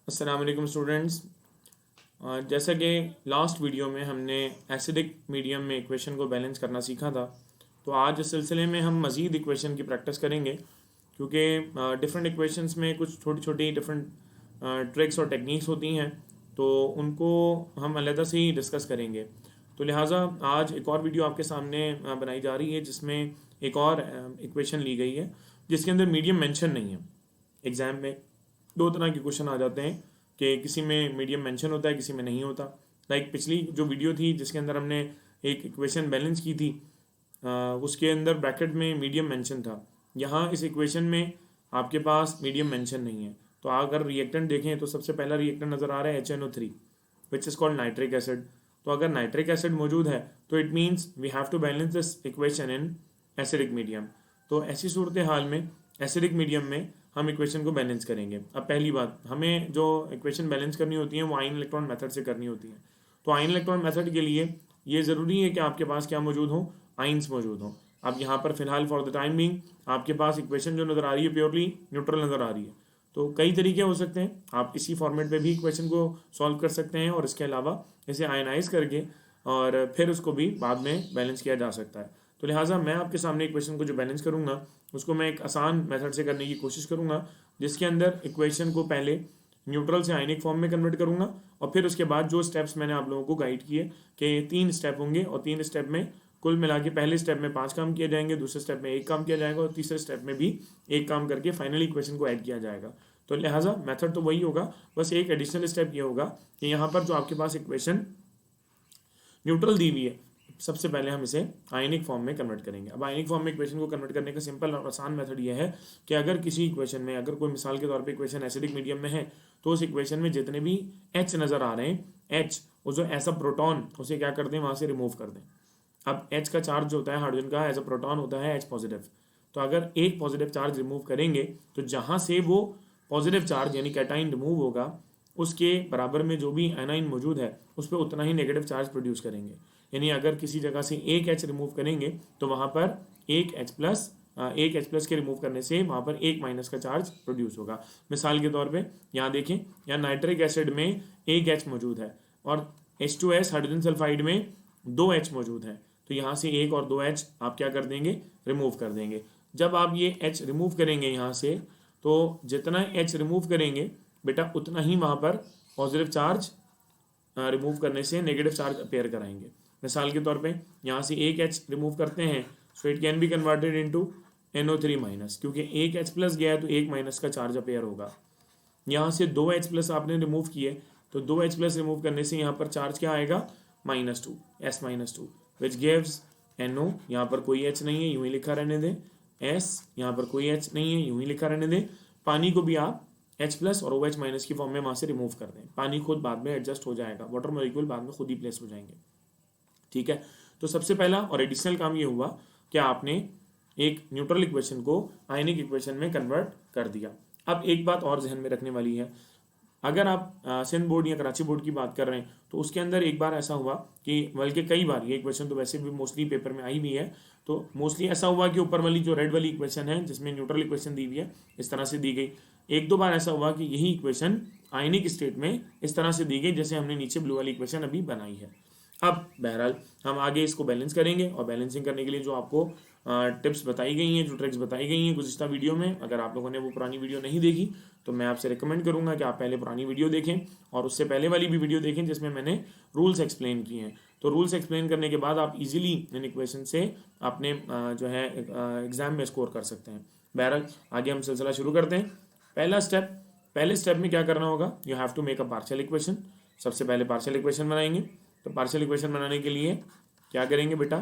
अस्सलाम वालेकुम स्टूडेंट्स। जैसा कि लास्ट वीडियो में हमने एसिडिक मीडियम में इक्वेशन को बैलेंस करना सीखा था, तो आज इस सिलसिले में हम मज़ीद इक्वेशन की प्रैक्टिस करेंगे, क्योंकि डिफरेंट इक्वेशंस में कुछ छोटी छोटी डिफरेंट ट्रिक्स और टेक्निक्स होती हैं, तो उनको हम अलहदा से ही डिस्कस करेंगे। तो लिहाजा आज एक और वीडियो आपके सामने बनाई जा रही है, जिसमें एक और इक्वेशन ली गई है जिसके अंदर मीडियम मेंशन नहीं है। एग्ज़ाम में दो तरह के क्वेश्चन आ जाते हैं कि किसी में मीडियम मेंशन होता है, किसी में नहीं होता। लाइक पिछली जो वीडियो थी जिसके अंदर हमने एक इक्वेशन बैलेंस की थी, उसके अंदर ब्रैकेट में मीडियम मेंशन था। यहाँ इस इक्वेशन में आपके पास मीडियम मेंशन नहीं है। तो अगर रिएक्टेंट देखें तो सबसे पहला रिएक्टेंट नज़र आ रहा है HNO3, which is called nitric acid. तो अगर नाइट्रिक एसिड मौजूद है तो it means we have to balance this equation in acidic medium. तो ऐसी सूरत हाल में एसिडिक मीडियम में हम इक्वेशन को बैलेंस करेंगे। अब पहली बात, हमें जो इक्वेशन बैलेंस करनी होती है वो आयन इलेक्ट्रॉन मेथड से करनी होती है। तो आयन इलेक्ट्रॉन मेथड के लिए ये ज़रूरी है कि आपके पास क्या मौजूद हो, आइंस मौजूद हो। अब यहाँ पर फिलहाल फॉर द टाइम बिंग आपके पास इक्वेशन जो नज़र आ रही है प्योरली न्यूट्रल नज़र आ रही है। तो कई तरीके हो सकते हैं, आप इसी फॉर्मेट में भी इक्वेशन को सॉल्व कर सकते हैं और इसके अलावा इसे आयनाइज करके और फिर उसको भी बाद में बैलेंस किया जा सकता है। तो लिहाजा मैं आपके सामने इक्वेशन को जो बैलेंस करूँगा उसको मैं एक आसान मेथड से करने की कोशिश करूँगा, जिसके अंदर इक्वेशन को पहले न्यूट्रल से आयनिक फॉर्म में कन्वर्ट करूँगा और फिर उसके बाद जो स्टेप्स मैंने आप लोगों को गाइड किए कि 3 स्टेप होंगे और 3 स्टेप में कुल मिला के पहले स्टेप में 5 काम किए जाएंगे, दूसरे स्टेप में 1 काम किया जाएगा और तीसरे स्टेप में भी 1 काम करके फाइनली इक्वेशन को ऐड किया जाएगा। तो लिहाजा मेथड तो वही होगा, बस एक एडिशनल स्टेप ये होगा कि यहाँ पर जो आपके पास इक्वेशन न्यूट्रल दी हुई है, सबसे पहले हम इसे आयनिक फॉर्म में कन्वर्ट करेंगे। अब आयनिक फॉर्म में इक्वेशन को कन्वर्ट करने का सिंपल और आसान मेथड ये है कि अगर किसी इक्वेशन में, अगर कोई मिसाल के तौर पे इक्वेशन एसिडिक मीडियम में है, तो उस इक्वेशन में जितने भी H नज़र आ रहे हैं, H वो जो ऐसा प्रोटॉन, उसे क्या कर दें, वहाँ से रिमूव कर दें। अब H का चार्ज जो होता है हाइड्रोजन का एज अ प्रोटॉन होता है H पॉजिटिव। तो अगर एक पॉजिटिव चार्ज रिमूव करेंगे तो जहाँ से वो पॉजिटिव चार्ज यानी कैटाइन रिमूव होगा, उसके बराबर में जो भी एनाइन मौजूद है उस पर उतना ही नेगेटिव चार्ज प्रोड्यूस करेंगे। यानी अगर किसी जगह से एक H रिमूव करेंगे तो वहाँ पर एक H प्लस के रिमूव करने से वहाँ पर एक माइनस का चार्ज प्रोड्यूस होगा। मिसाल के तौर पे यहाँ देखें, यहाँ नाइट्रिक एसिड में एक H मौजूद है और H2S हाइड्रोजन सल्फाइड में 2 H मौजूद है। तो यहाँ से एक और 2 H आप क्या कर देंगे, रिमूव कर देंगे। जब आप ये H रिमूव करेंगे यहाँ से, तो जितना H रिमूव करेंगे बेटा उतना ही वहाँ पर पॉजिटिव चार्ज रिमूव करने से नेगेटिव चार्ज अपेयर कराएंगे। मिसाल के तौर पे यहाँ से एक H रिमूव करते हैं, so it can be converted into NO3 minus, क्योंकि एक H प्लस गया है तो एक माइनस का चार्ज अपेयर होगा। यहाँ से 2 H प्लस आपने रिमूव किए, तो 2 H प्लस रिमूव करने से यहाँ पर चार्ज क्या आएगा, -2, S-2, विच गिव्स NO। यहाँ पर कोई H नहीं है, यूं ही लिखा रहने दें। S यहाँ पर कोई H नहीं है, यूं ही लिखा रहने दें। पानी को भी आप H प्लस और OH माइनस की फॉर्म में वहाँ से रिमूव कर दें। पानी खुद बाद में एडजस्ट हो जाएगा, वाटर मॉलिक्यूल बाद में खुद ही प्लेस हो जाएंगे। ठीक है, तो सबसे पहला और एडिशनल काम ये हुआ कि आपने एक न्यूट्रल इक्वेशन को आयनिक इक्वेशन में कन्वर्ट कर दिया। अब एक बात और जहन में रखने वाली है, अगर आप सिंध बोर्ड या कराची बोर्ड की बात कर रहे हैं तो उसके अंदर एक बार ऐसा हुआ कि, बल्कि कई बार, ये इक्वेशन तो वैसे भी मोस्टली पेपर में आई भी है, तो मोस्टली ऐसा हुआ कि ऊपर वाली जो रेड वाली इक्वेशन है जिसमें न्यूट्रल इक्वेशन दी हुई है इस तरह से दी गई। एक दो बार ऐसा हुआ कि यही इक्वेशन आयनिक स्टेट में इस तरह से दी गई जैसे हमने नीचे ब्लू वाली इक्वेशन अभी बनाई है। अब बहरहाल हम आगे इसको बैलेंस करेंगे और बैलेंसिंग करने के लिए जो आपको टिप्स बताई गई हैं, जो ट्रिक्स बताई गई हैं गुज़िश्ता वीडियो में, अगर आप लोगों ने वो पुरानी वीडियो नहीं देखी तो मैं आपसे रिकमेंड करूंगा कि आप पहले पुरानी वीडियो देखें और उससे पहले वाली भी वीडियो देखें जिसमें मैंने रूल्स एक्सप्लेन किए हैं। तो रूल्स एक्सप्लेन करने के बाद आप इजीली इन इक्वेशन से अपने जो है एग्ज़ाम में स्कोर कर सकते हैं। बहरहाल आगे हम सिलसिला शुरू करते हैं। पहले स्टेप में क्या करना होगा, you have to make a partial equation. सबसे पहले पार्शियल इक्वेशन बनाएंगे। तो पार्शियल इक्वेशन बनाने के लिए क्या करेंगे बेटा,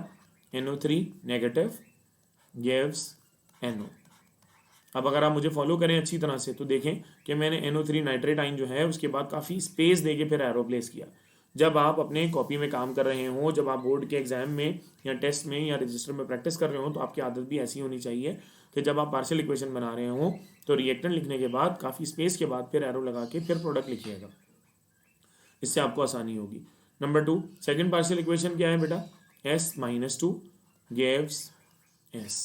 NO3 नेगेटिव गिव्स NO। अब अगर आप मुझे फॉलो करें अच्छी तरह से तो देखें कि मैंने NO3 नाइट्रेट आइन जो है उसके बाद काफ़ी स्पेस देके फिर एरो प्लेस किया। जब आप अपने कॉपी में काम कर रहे हों, जब आप बोर्ड के एग्जाम में या टेस्ट में या रजिस्टर में प्रैक्टिस कर रहे हो, तो आपकी आदत भी ऐसी होनी चाहिए कि जब आप पार्शियल इक्वेशन बना रहे हों तो रिएक्टेंट लिखने के बाद काफ़ी स्पेस के बाद फिर एरो लगा के फिर प्रोडक्ट लिखिएगा, इससे आपको आसानी होगी। नंबर 2, सेकेंड पार्शियल इक्वेशन क्या है बेटा, S-2 गिव्स S।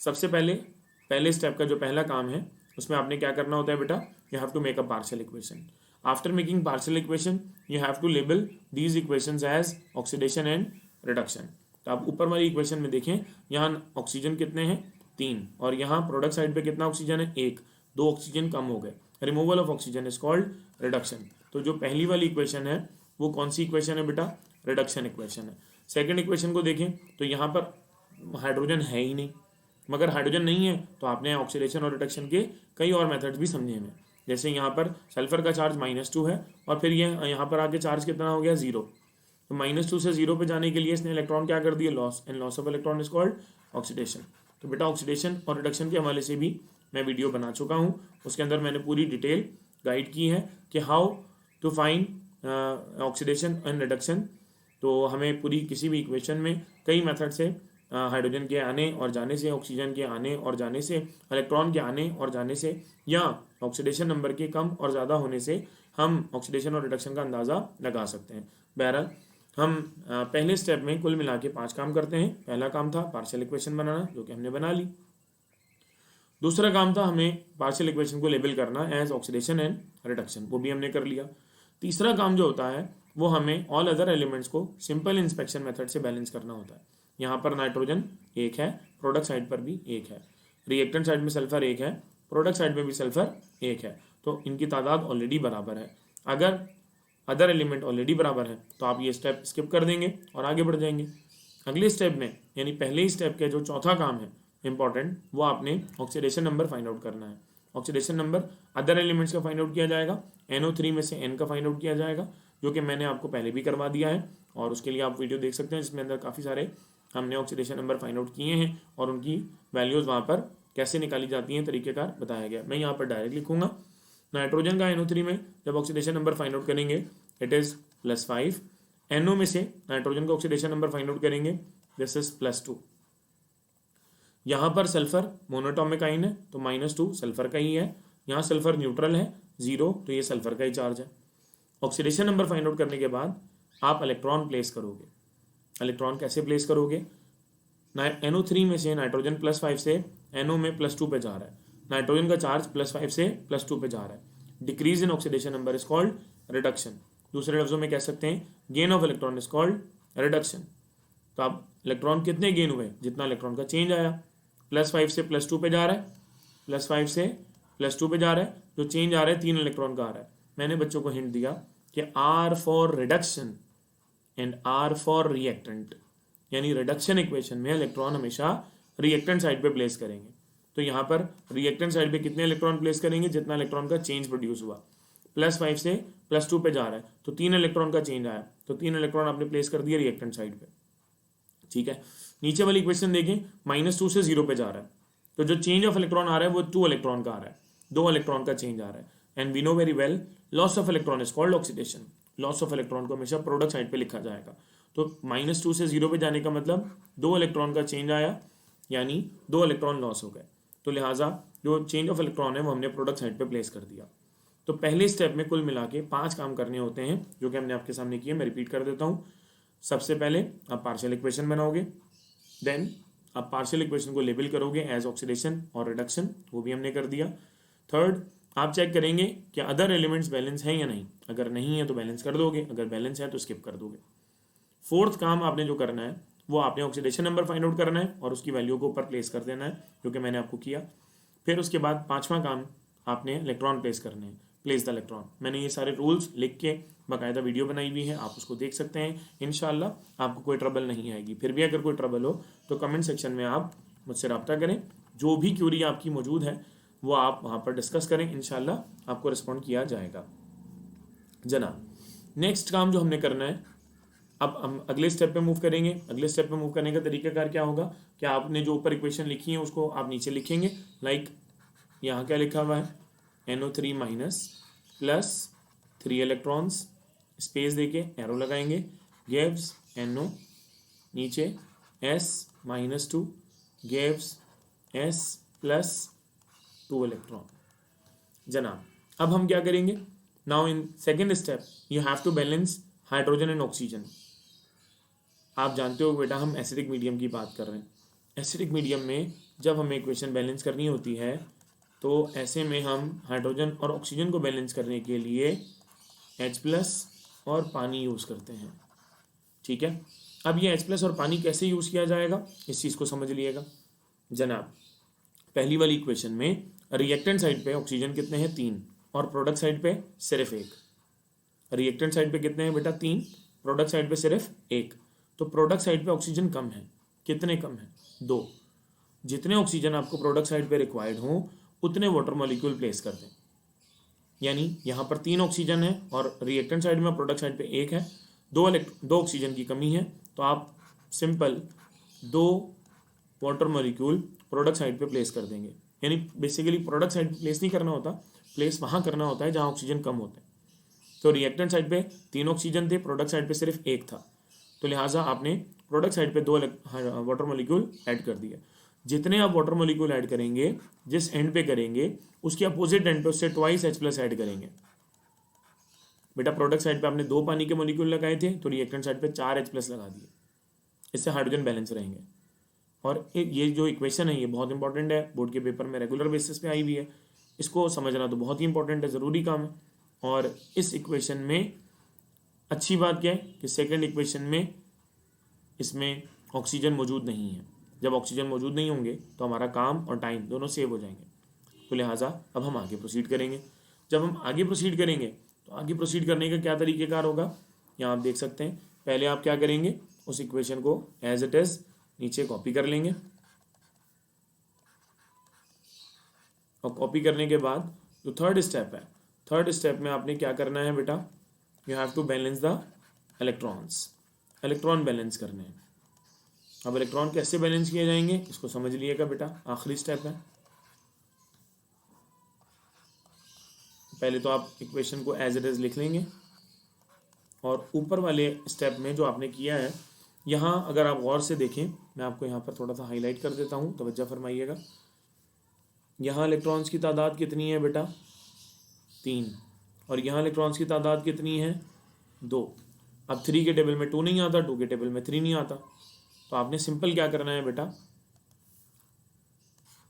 सबसे पहले स्टेप का जो पहला काम है उसमें आपने क्या करना होता है बेटा, you have to make a partial equation. After making partial equation you have to label these equations as oxidation and reduction. तो आप ऊपर वाली इक्वेशन में देखें, यहाँ ऑक्सीजन कितने हैं 3, और यहाँ प्रोडक्ट साइड पे कितना ऑक्सीजन है 1, 2 ऑक्सीजन कम हो गए. Removal of oxygen is called reduction. तो जो पहली वाली इक्वेशन है वो कौन सी इक्वेशन है बेटा, रिडक्शन इक्वेशन है. सेकंड इक्वेशन को देखें तो यहाँ पर हाइड्रोजन है ही नहीं, मगर हाइड्रोजन नहीं है तो आपने ऑक्सीडेशन और रिडक्शन के कई और मेथड्स भी समझे हैं. जैसे यहाँ पर सल्फर का चार्ज -2 है और फिर ये यहाँ पर आके चार्ज कितना हो गया 0. तो -2 से 0 पे जाने के लिए इसने इलेक्ट्रॉन क्या कर दिया, loss, and loss of electron is called oxidation. तो बेटा ऑक्सीडेशन और रिडक्शन के हवाले से भी मैं वीडियो बना चुका हूँ, उसके अंदर मैंने पूरी डिटेल गाइड की है कि how to find oxidation and reduction. तो हमें पूरी किसी भी इक्वेशन में कई मेथड से हाइड्रोजन के आने और जाने से, ऑक्सीजन के आने और जाने से, इलेक्ट्रॉन के आने और जाने से, या ऑक्सीडेशन नंबर के कम और ज़्यादा होने से हम ऑक्सीडेशन और रिडक्शन का अंदाज़ा लगा सकते हैं. बहरहाल हम पहले स्टेप में कुल मिला के 5 काम करते हैं. पहला काम था पार्शियल इक्वेशन बनाना, जो कि हमने बना ली. दूसरा काम था हमें पार्शियल इक्वेशन को लेबल करना एज ऑक्सीडेशन एंड रिडक्शन, वो भी हमने कर लिया. तीसरा काम जो होता है वो हमें ऑल अदर एलिमेंट्स को सिंपल इंस्पेक्शन मेथड से बैलेंस करना होता है. यहाँ पर नाइट्रोजन 1 है, प्रोडक्ट साइड पर भी 1 है, रिएक्टेंट साइड में सल्फर 1 है, प्रोडक्ट साइड में भी सल्फर 1 है. तो इनकी तादाद ऑलरेडी बराबर है. अगर अदर एलिमेंट ऑलरेडी बराबर है तो आप ये स्टेप स्किप कर देंगे और आगे बढ़ जाएंगे. अगले स्टेप में, यानी पहले ही स्टेप के जो चौथा काम है इंपॉर्टेंट, वो आपने ऑक्सीडेशन नंबर फाइंड आउट करना है. ऑक्सीडेशन नंबर अदर एलिमेंट्स का फाइंड आउट किया जाएगा, NO3 में से N का फाइंड आउट किया जाएगा, जो कि मैंने आपको पहले भी करवा दिया है, और उसके लिए आप वीडियो देख सकते हैं जिसमें अंदर काफ़ी सारे हमने ऑक्सीडेशन नंबर फाइंड आउट किए हैं और उनकी वैल्यूज़ वहाँ पर कैसे निकाली जाती हैं तरीकेकार बताया गया. मैं यहाँ पर डायरेक्ट लिखूंगा. नाइट्रोजन का NO3 में जब ऑक्सीडेशन नंबर फाइंड आउट करेंगे इट इज़ +5. NO में से नाइट्रोजन का ऑक्सीडेशन नंबर फाइंड आउट करेंगे, दिस इज +2. यहाँ पर सल्फर मोनोटॉमिक आइन है तो -2 सल्फर का ही है. यहाँ सल्फर न्यूट्रल है 0, तो ये सल्फर का ही चार्ज है. ऑक्सीडेशन नंबर फाइंड आउट करने के बाद आप इलेक्ट्रॉन प्लेस करोगे. इलेक्ट्रॉन कैसे प्लेस करोगे, NO3 में से नाइट्रोजन +5 से NO में +2 पे जा रहा है, नाइट्रोजन का चार्ज +5 से +2 पे जा रहा है. Decrease in oxidation number is called reduction. दूसरे लफ्जों में कह सकते हैं gain of electron is called reduction. तो आप इलेक्ट्रॉन कितने गेन हुए, जितना इलेक्ट्रॉन का चेंज आया. +5 से +2 पे जा रहा है, +5 से +2 पे जा रहा है, जो चेंज आ रहा है 3 इलेक्ट्रॉन का आ रहा है. मैंने बच्चों को हिंट दिया कि R for reduction and R for reactant, यानी रिडक्शन इक्वेशन में इलेक्ट्रॉन हमेशा रिएक्टेंट साइड पे प्लेस करेंगे. तो यहाँ पर रिएक्टेंट साइड पे कितने इलेक्ट्रॉन प्लेस करेंगे, जितना इलेक्ट्रॉन का चेंज प्रोड्यूस हुआ. +5 से +2 पे जा रहा है तो 3 इलेक्ट्रॉन का चेंज आया, तो 3 इलेक्ट्रॉन आपने प्लेस कर दिया रिएक्टेंट साइड पे. ठीक है. नीचे वाली इक्वेशन देखें, -2 से 0 पे जा रहा है, तो जो चेंज ऑफ इलेक्ट्रॉन आ रहा है वो 2 इलेक्ट्रॉन का आ रहा है, 2 इलेक्ट्रॉन का चेंज आ रहा है. And we know very well loss of electron is called oxidation. Loss of electron को हमेशा प्रोडक्ट साइड पे लिखा जाएगा. तो -2 से 0 पे जाने का मतलब 2 इलेक्ट्रॉन का चेंज आया, यानी 2 इलेक्ट्रॉन लॉस हो गए. तो लिहाजा जो चेंज ऑफ इलेक्ट्रॉन है वो हमने प्रोडक्ट साइड पे प्लेस कर दिया. तो पहले स्टेप में कुल मिला के 5 काम करने होते हैं जो कि हमने आपके सामने किए. मैं रिपीट कर देता हूँ. सबसे पहले आप पार्शियल इक्वेशन बनाओगे, देन आप पार्शियल इक्वेशन को लेबल करोगे एज ऑक्सीडेशन और रिडक्शन, वो भी हमने कर दिया. थर्ड, आप चेक करेंगे कि अदर एलिमेंट्स बैलेंस हैं या नहीं. अगर नहीं है तो बैलेंस कर दोगे, अगर बैलेंस है तो स्किप कर दोगे. फोर्थ काम आपने जो करना है वो आपने ऑक्सीडेशन नंबर फाइंड आउट करना है और उसकी वैल्यू को ऊपर प्लेस कर देना है, जो कि मैंने आपको किया. फिर उसके बाद 5वां काम आपने इलेक्ट्रॉन प्लेस करने हैं, प्लेस द इलेक्ट्रॉन. मैंने ये सारे रूल्स लिख के बाकायदा वीडियो बनाई हुई है, आप उसको देख सकते हैं. इंशाल्लाह आपको कोई ट्रबल नहीं आएगी. फिर भी अगर कोई ट्रबल हो तो कमेंट सेक्शन में आप मुझसे रब्ता करें. जो भी क्यूरी आपकी मौजूद है वो आप वहाँ पर डिस्कस करें, इंशाल्लाह आपको रिस्पॉन्ड किया जाएगा. जनाब, नेक्स्ट काम जो हमने करना है, अब हम अगले स्टेप पे मूव करेंगे. अगले स्टेप पे मूव करने का तरीकाकार क्या होगा कि आपने जो ऊपर इक्वेशन लिखी है उसको आप नीचे लिखेंगे. लाइक यहाँ क्या लिखा हुआ है, NO3 minus plus 3 electrons, space देके एरो लगाएंगे, गिव्स NO, नीचे S-2 gives S plus 2 electron. जनाब, अब हम क्या करेंगे, now in second step you have to balance hydrogen and oxygen. आप जानते हो बेटा हम एसिडिक मीडियम की बात कर रहे हैं. एसिडिक मीडियम में जब हमें इक्वेशन बैलेंस करनी होती है तो ऐसे में हम हाइड्रोजन और ऑक्सीजन को बैलेंस करने के लिए H+ और पानी यूज़ करते हैं। ठीक है, अब ये H+ और पानी कैसे यूज़ किया जाएगा इस चीज़ को समझ लीजिएगा जनाब। पहली वाली इक्वेशन में रिएक्टेंट साइड पे ऑक्सीजन कितने हैं 3 और प्रोडक्ट साइड पे सिर्फ 1। रिएक्टेंट साइड पे कितने हैं बेटा 3, प्रोडक्ट साइड पे सिर्फ 1। तो प्रोडक्ट साइड पे ऑक्सीजन कम है, कितने कम है 2। जितने ऑक्सीजन आपको प्रोडक्ट साइड पे रिक्वायर्ड हो उतने वाटर मॉलिक्यूल प्लेस कर दें। यानी यहाँ पर 3 ऑक्सीजन है और रिएक्टेंट साइड में प्रोडक्ट साइड पे 1 है, 2 ऑक्सीजन की कमी है, तो आप simple 2 water molecule product side पे प्लेस कर देंगे। यानी बेसिकली प्रोडक्ट साइड पे प्लेस नहीं करना होता, प्लेस वहाँ करना होता है जहाँ ऑक्सीजन कम होता है। तो रिएक्टेंट साइड पे 3 ऑक्सीजन थे, प्रोडक्ट साइड पे सिर्फ 1 था, तो लिहाजा आपने प्रोडक्ट साइड पे 2 वाटर मॉलिक्यूल ऐड कर दिया। जितने आप वाटर मॉलिक्यूल ऐड करेंगे जिस एंड पे करेंगे उसके अपोजिट एंड पे उससे ट्वाइस H+ ऐड करेंगे। बेटा प्रोडक्ट साइड पे आपने 2 पानी के मॉलिक्यूल लगाए थे तो रिएक्टेंट साइड पे 4 H+ लगा दिए, इससे हाइड्रोजन बैलेंस रहेंगे। और ये जो इक्वेशन है ये बहुत इंपॉर्टेंट है, बोर्ड के पेपर में रेगुलर बेसिस पे आई हुई है, इसको समझना तो बहुत ही इंपॉर्टेंट है, ज़रूरी काम है। और इस इक्वेशन में अच्छी बात क्या है कि सेकंड इक्वेशन में इसमें ऑक्सीजन मौजूद नहीं है। जब ऑक्सीजन मौजूद नहीं होंगे तो हमारा काम और टाइम दोनों सेव हो जाएंगे। तो लिहाजा अब हम आगे प्रोसीड करेंगे। जब हम आगे प्रोसीड करेंगे तो आगे प्रोसीड करने का क्या तरीक़ेकार होगा यहाँ आप देख सकते हैं। पहले आप क्या करेंगे, उस इक्वेशन को एज इट इज़ नीचे कॉपी कर लेंगे और कॉपी करने के बाद जो थर्ड स्टेप है, थर्ड स्टेप में आपने क्या करना है बेटा, you have to balance the electrons, electron बैलेंस करने हैं। अब इलेक्ट्रॉन कैसे बैलेंस किए जाएंगे इसको समझ लिएगा बेटा, आखिरी स्टेप है। पहले तो आप इक्वेशन को एज इट इज़ लिख लेंगे और ऊपर वाले स्टेप में जो आपने किया है यहाँ अगर आप गौर से देखें, मैं आपको यहाँ पर थोड़ा सा हाईलाइट कर देता हूँ, तवज्जो फरमाइएगा। यहाँ इलेक्ट्रॉन्स की तादाद कितनी है बेटा 3 और यहाँ इलेक्ट्रॉन्स की तादाद कितनी है 2। अब 3 के टेबल में 2 नहीं आता, 2 के टेबल में 3 नहीं आता, तो आपने सिंपल क्या करना है बेटा,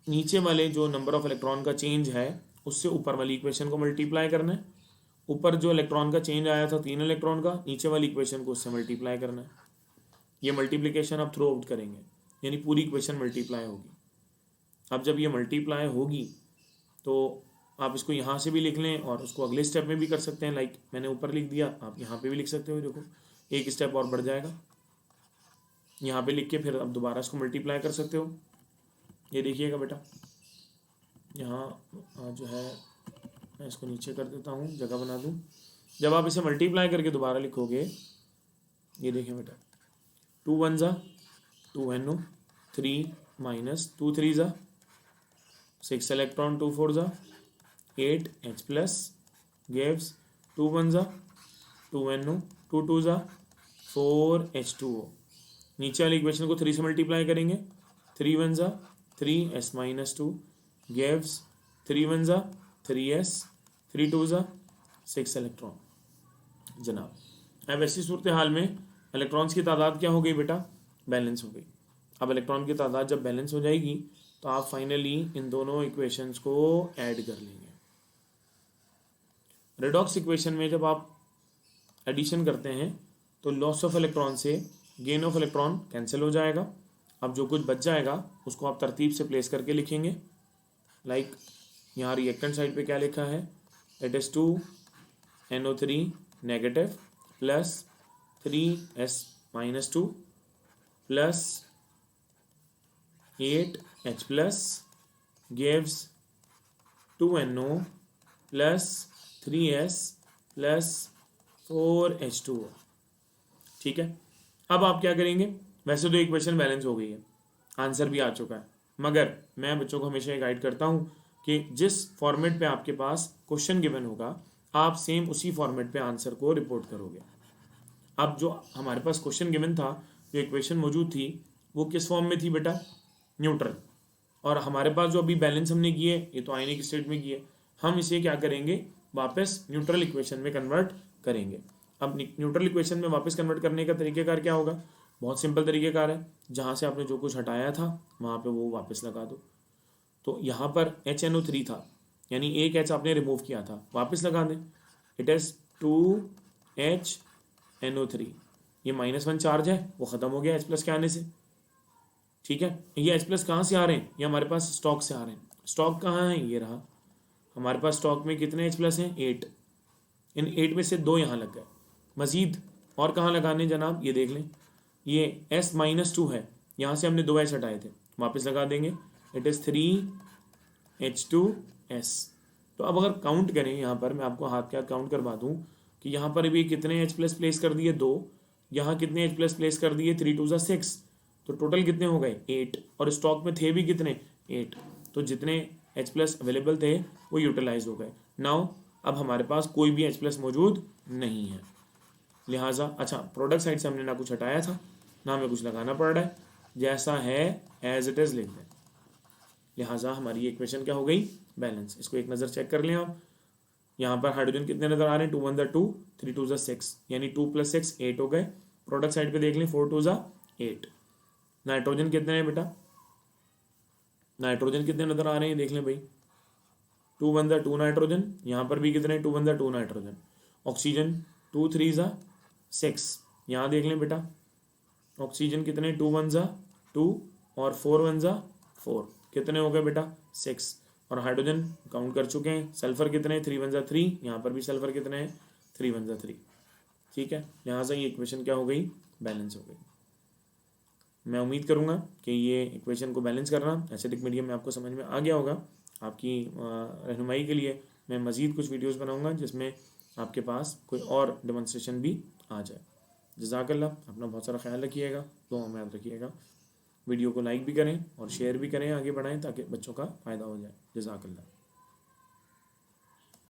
नीचे वाले जो नंबर ऑफ इलेक्ट्रॉन का चेंज है उससे ऊपर वाली इक्वेशन को मल्टीप्लाई करना है। ऊपर जो इलेक्ट्रॉन का चेंज आया था 3 इलेक्ट्रॉन का, नीचे वाली इक्वेशन को उससे मल्टीप्लाई करना है। ये मल्टीप्लिकेशन आप थ्रू आउट करेंगे, यानी पूरी इक्वेशन मल्टीप्लाई होगी। अब जब ये मल्टीप्लाई होगी तो आप इसको यहाँ से भी लिख लें और उसको अगले स्टेप में भी कर सकते हैं, लाइक मैंने ऊपर लिख दिया, आप यहाँ पे भी लिख सकते हो। देखो एक स्टेप और बढ़ जाएगा, यहाँ पे लिख के फिर अब दोबारा इसको मल्टीप्लाई कर सकते हो। ये देखिएगा बेटा, यहाँ जो है मैं इसको नीचे कर देता हूँ, जगह बना दूँ। जब आप इसे मल्टीप्लाई करके दोबारा लिखोगे, ये देखें बेटा 2 1 ज़ा 2 NO 3 माइनस 2 3 ज़ा 6 इलेक्ट्रॉन 2 4 ज़ा 8 H+ gives 2 1 ज़ा 2 NO 2 2 ज़ा 4 H2O। नीचे वाली इक्वेशन को 3 से मल्टीप्लाई करेंगे, 3 1 ज़ा 3 S-2 gives 3 1 ज़ा 3S 3 2 ज़ा 6 इलेक्ट्रॉन। जनाब अब ऐसी सूरत हाल में इलेक्ट्रॉन्स की तादाद क्या हो गई बेटा, बैलेंस हो गई। अब इलेक्ट्रॉन की तादाद जब बैलेंस हो जाएगी तो आप फाइनली इन दोनों इक्वेशंस को ऐड कर लेंगे। रेडॉक्स इक्वेशन में जब आप एडिशन करते हैं तो लॉस ऑफ इलेक्ट्रॉन से गेन ऑफ इलेक्ट्रॉन कैंसिल हो जाएगा। अब जो कुछ बच जाएगा उसको आप तरतीब से प्लेस करके लिखेंगे। लाइक यहाँ रिएक्टेंट साइड पे क्या लिखा है, it is 2 NO3 negative plus 3S-2 plus 8 H+ gives 2 NO plus 3S plus 4 H2O। ठीक है, अब आप क्या करेंगे, वैसे तो इक्वेशन बैलेंस हो गई है, आंसर भी आ चुका है, मगर मैं बच्चों को हमेशा ये गाइड करता हूँ कि जिस फॉर्मेट पे आपके पास क्वेश्चन गिवन होगा आप सेम उसी फॉर्मेट पे आंसर को रिपोर्ट करोगे। अब जो हमारे पास क्वेश्चन गिवन था, जो इक्वेशन मौजूद थी, वो किस फॉर्म में थी बेटा, न्यूट्रल। और हमारे पास जो अभी बैलेंस हमने किए ये तो आयनिक स्टेट में किए, हम इसे क्या करेंगे, वापस न्यूट्रल इक्वेशन में कन्वर्ट करेंगे। अब न्यूट्रल इक्वेशन में वापस कन्वर्ट करने का तरीक़ेकार क्या होगा, बहुत सिंपल तरीक़ेकार है, जहाँ से आपने जो कुछ हटाया था वहाँ पे वो वापस लगा दो। तो यहाँ पर HNO3 था, यानी एक H आपने रिमूव किया था, वापस लगा दें, इट इज़ 2HNO3। ये -1 चार्ज है, वो ख़त्म हो गया H प्लस के आने से, ठीक है। ये H प्लस कहाँ से आ रहे हैं? ये हमारे पास स्टॉक से आ रहे हैं। स्टॉक कहाँ है? ये रहा हमारे पास। स्टॉक में कितने H प्लस हैं? 8। इन 8 में से 2 यहाँ लग गए। मज़ीद और कहाँ लगाने जनाब? ये देख लें, ये S-2 है, यहाँ से हमने 2 H हटाए थे, वापस लगा देंगे, इट इज़ 3H2S। तो अब अगर काउंट करें, यहाँ पर मैं आपको हाथ के हाथ काउंट करवा दूँ कि यहाँ पर भी कितने H प्लस प्लेस कर दिए? 2। यहाँ कितने H प्लस प्लेस कर दिए? 3 2 6। तो टोटल कितने हो गए? 8। और स्टॉक में थे भी कितने? 8। तो जितने H प्लस अवेलेबल थे वो यूटिलाइज हो गए। नाउ अब हमारे पास कोई भी H प्लस मौजूद नहीं है, लिहाजा अच्छा, प्रोडक्ट साइड से हमने ना कुछ हटाया था ना हमें कुछ लगाना पड़ रहा है, जैसा है एज इट इज़ लिख दें। लिहाजा हमारी ये इक्वेशन क्या हो गई? बैलेंस। इसको एक नज़र चेक कर लें आप। यहाँ पर हाइड्रोजन कितने नज़र आ रहे हैं? 2 1 2, 3 2 6, यानी 2 + 6 8 हो गए। प्रोडक्ट साइड पे देख लें, 4 2 8। नाइट्रोजन कितने हैं बेटा? नाइट्रोजन कितने नज़र आ रहे हैं? देख लें भाई, 2 1 2 नाइट्रोजन। यहाँ पर भी कितने? 2 1 2 नाइट्रोजन। ऑक्सीजन 2 3 6। यहाँ देख लें बेटा, ऑक्सीजन कितने? 2 1 2 और 4 1 4। कितने हो गए बेटा? 6। और हाइड्रोजन काउंट कर चुके हैं। सल्फर कितने? 3 1 3। यहाँ पर भी सल्फर कितने हैं? 3 1 3। ठीक है, लिहाजा ये इक्वेशन क्या हो गई? बैलेंस हो गई। मैं उम्मीद करूँगा कि ये इक्वेशन को बैलेंस करना एसिडिक मीडियम में आपको समझ में आ गया होगा। आपकी रहनुमाई के लिए मैं मज़ीद कुछ वीडियोस बनाऊंगा जिसमें आपके पास कोई और डेमोन्स्ट्रेशन भी आ जाए। जज़ाकल्लाह, अपना बहुत सारा ख्याल रखिएगा, दुआ में याद रखिएगा। वीडियो को लाइक भी करें और शेयर भी करें, आगे बढ़ाएं ताकि बच्चों का फ़ायदा हो जाए। जज़ाकल्लाह।